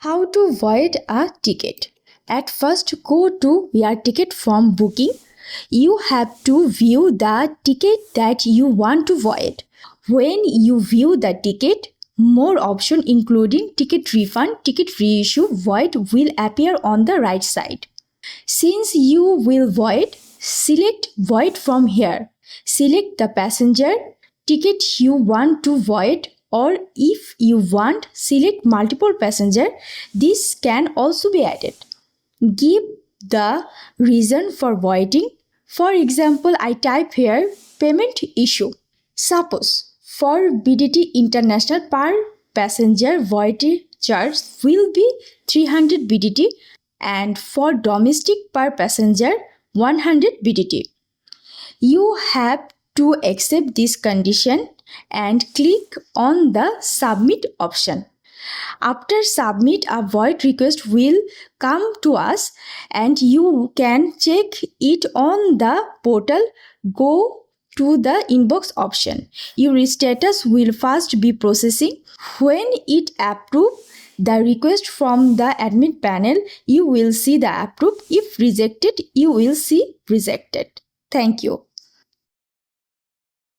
How to void a ticket? At first, go to your ticket form booking. You have to view the ticket that you want to void. When you view the ticket, more options including ticket refund, ticket reissue, void will appear on the right side. Since you will void, select void from here. Select the passenger ticket you want to void, or if you want, select multiple passenger. This can also be added. Give the reason for voiding. For example, I type here payment issue. Suppose for BDT International per passenger voided charge will be 300 BDT and for domestic per passenger 100 BDT. You have to accept this condition and click on the submit option. After submit, a void request will come to us and you can check it on the portal. Go to the inbox option. Your status will first be processing. When it approves the request from the admin panel, you will see the approved. If rejected, you will see rejected. Thank you.